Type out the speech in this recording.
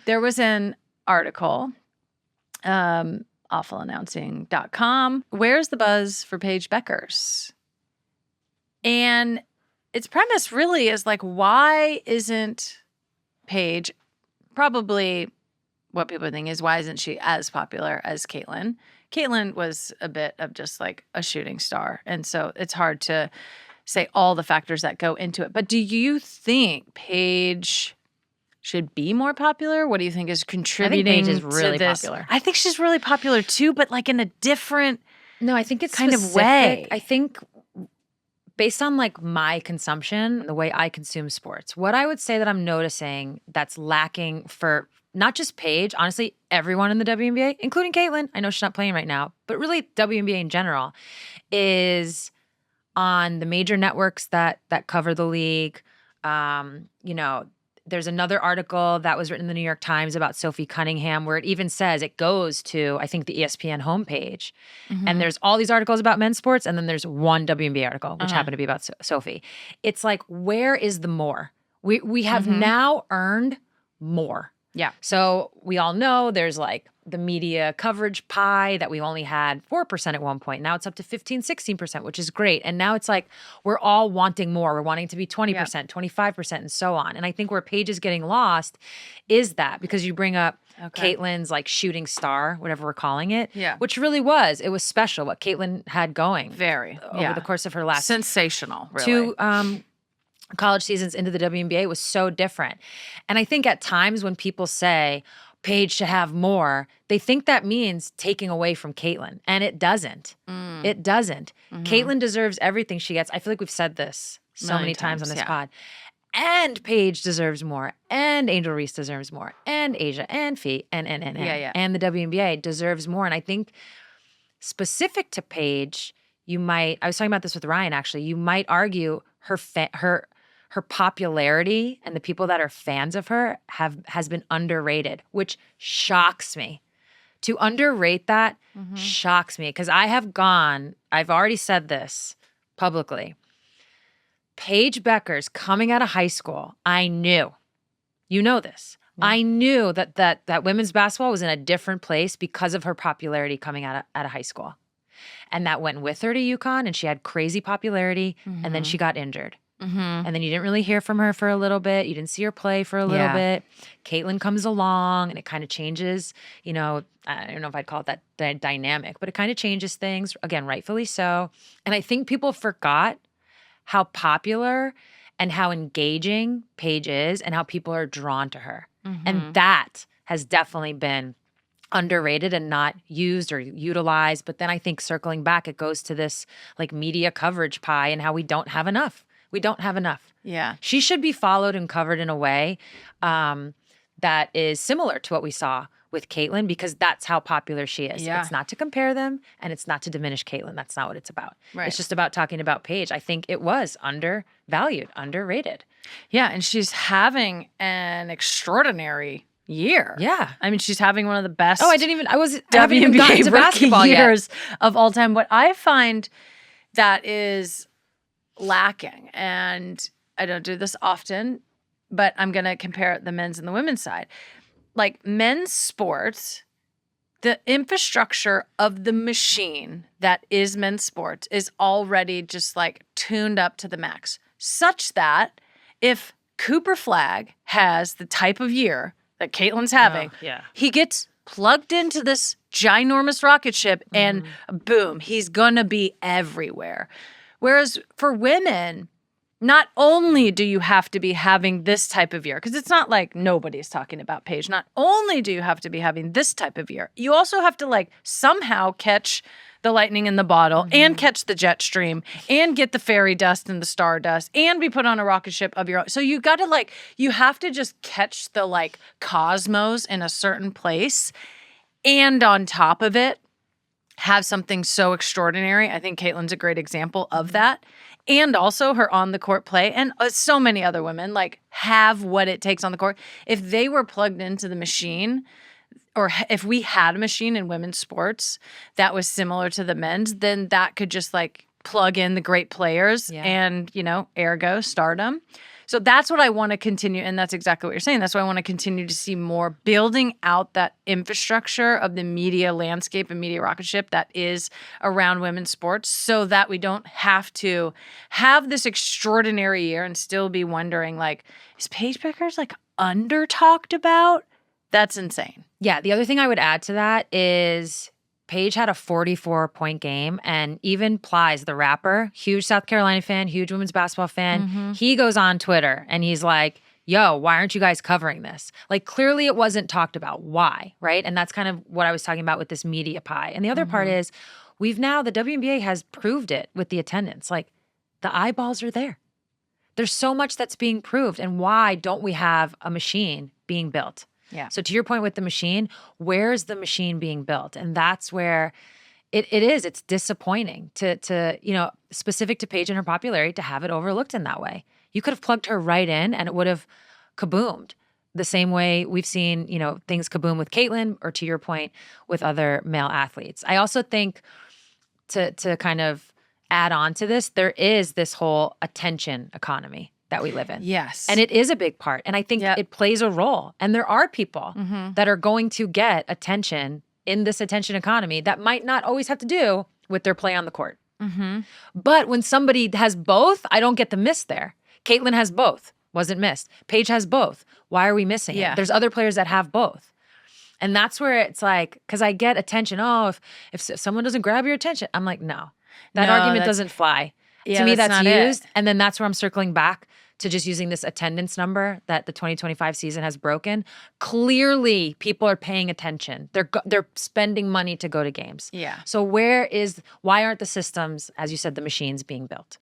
there was an article, awfulannouncing.com, where's the buzz for Paige Bueckers? And its premise really is like, why isn't Paige, probably what people think is, why isn't she as popular as Caitlyn? Caitlyn was a bit of just like a shooting star. And so it's hard to say all the factors that go into it. But do you think Paige should be more popular? What do you think is contributing I think Paige is really to this? popular. I think she's really popular too, but like in a different No, I think it's kind of specific. way. I think based on like my consumption, the way I consume sports, what I would say that I'm noticing that's lacking for not just Paige, honestly, everyone in the WNBA, including Caitlyn, I know she's not playing right now, but really WNBA in general, is on the major networks that cover the league. There's another article that was written in the New York Times about Sophie Cunningham where it even says it goes to, I think, the ESPN homepage. Mm-hmm. And there's all these articles about men's sports, and then there's one WNBA article, which happened to be about Sophie. It's like, where is the more? We have now earned more. Yeah. So we all know there's like the media coverage pie that we only had 4% at one point. Now it's up to 15, 16%, which is great. And now it's like we're all wanting more. We're wanting to be 20%, 25%, and so on. And I think where Paige is getting lost is that, because you bring up Caitlyn's like shooting star, whatever we're calling it, which really was. It was special what Caitlyn had going over the course of her last sensational, really. 2 college seasons into the WNBA was so different. And I think at times when people say Paige should have more, they think that means taking away from Caitlyn. And it doesn't. It doesn't. Caitlyn deserves everything she gets. I feel like we've said this so many times on this pod. And Paige deserves more. And Angel Reese deserves more. And Asia and Fee and the WNBA deserves more. And I think specific to Paige, I was talking about this with Ryan actually, you might argue her popularity and the people that are fans of her has been underrated, which shocks me. To underrate that shocks me, because I've already said this publicly. Paige Bueckers coming out of high school, I knew. You know this. Yeah. I knew that women's basketball was in a different place because of her popularity coming out of high school. And that went with her to UConn, and she had crazy popularity, and then she got injured. And then you didn't really hear from her for a little bit. You didn't see her play for a little bit. Caitlyn comes along, and it kind of changes, I don't know if I'd call it that dynamic, but it kind of changes things, again, rightfully so. And I think people forgot how popular and how engaging Paige is and how people are drawn to her. And that has definitely been underrated and not used or utilized. But then I think circling back, it goes to this like media coverage pie and how we don't have enough. We don't have enough. Yeah. She should be followed and covered in a way that is similar to what we saw with Caitlyn, because that's how popular she is. Yeah. It's not to compare them, and it's not to diminish Caitlyn. That's not what it's about. Right. It's just about talking about Paige. I think it was undervalued, underrated. Yeah, and she's having an extraordinary year. Yeah. I mean, she's having one of the best I haven't even gotten to basketball years yet. Of all time. What I find that is lacking, and I don't do this often, but I'm going to compare the men's and the women's side. Like men's sports, the infrastructure of the machine that is men's sports is already just like tuned up to the max, such that if Cooper Flagg has the type of year that Caitlyn's having, he gets plugged into this ginormous rocket ship and boom, he's gonna be everywhere. Whereas for women, not only do you have to be having this type of year, because it's not like nobody's talking about Paige, not only do you have to be having this type of year, you also have to like somehow catch the lightning in the bottle and catch the jet stream and get the fairy dust and the star dust and be put on a rocket ship of your own. So you got to like, you have to just catch the like cosmos in a certain place. And on top of it, have something so extraordinary. I think Caitlyn's a great example of that. And also her on the court play, and so many other women like have what it takes on the court. If they were plugged into the machine, or if we had a machine in women's sports that was similar to the men's, then that could just like plug in the great players and, ergo stardom. So that's what I want to continue. And that's exactly what you're saying. That's why I want to continue to see more building out that infrastructure of the media landscape and media rocket ship that is around women's sports, so that we don't have to have this extraordinary year and still be wondering, like, is Paige Bueckers like under talked about? That's insane. Yeah. The other thing I would add to that is Paige had a 44-point game, and even Plies, the rapper, huge South Carolina fan, huge women's basketball fan, he goes on Twitter and he's like, yo, why aren't you guys covering this? Like, clearly it wasn't talked about. Why, right? And that's kind of what I was talking about with this media pie. And the other part is the WNBA has proved it with the attendance. Like, the eyeballs are there. There's so much that's being proved. And why don't we have a machine being built? Yeah. So to your point with the machine, where's the machine being built? And that's where it's disappointing to specific to Paige and her popularity, to have it overlooked in that way. You could have plugged her right in and it would have kaboomed the same way we've seen, things kaboom with Caitlyn, or to your point, with other male athletes. I also think to kind of add on to this, there is this whole attention economy that we live in. Yes. And it is a big part. And I think it plays a role. And there are people that are going to get attention in this attention economy that might not always have to do with their play on the court. But when somebody has both, I don't get the miss there. Caitlyn has both, wasn't missed. Paige has both. Why are we missing it? There's other players that have both. And that's where it's like, because I get attention. Oh, if someone doesn't grab your attention, I'm like, no. That argument doesn't fly. To me, that's used. And then that's where I'm circling back to just using this attendance number that the 2025 season has broken. Clearly, people are paying attention. They're spending money to go to games. Yeah. So why aren't the systems, as you said, the machines being built?